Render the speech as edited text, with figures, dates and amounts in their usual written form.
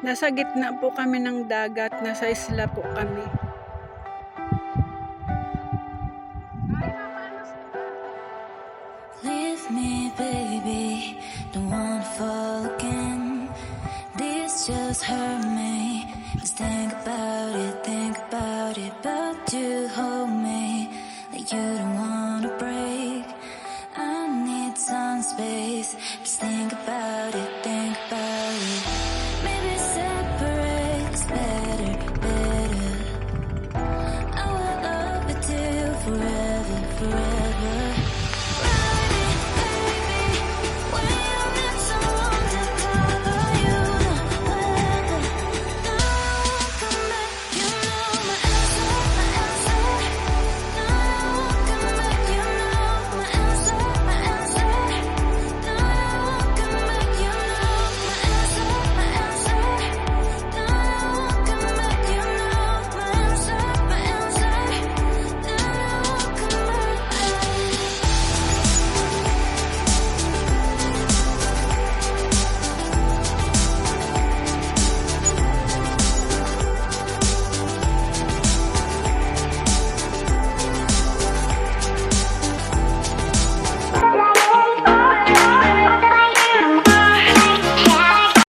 Nasa gitna po kami ng dagat, nasa isla po kami. Leave me, baby, don't wanna fall again. This just hurt me. Just think about it, but you hold me like you don't wanna break. I need some space,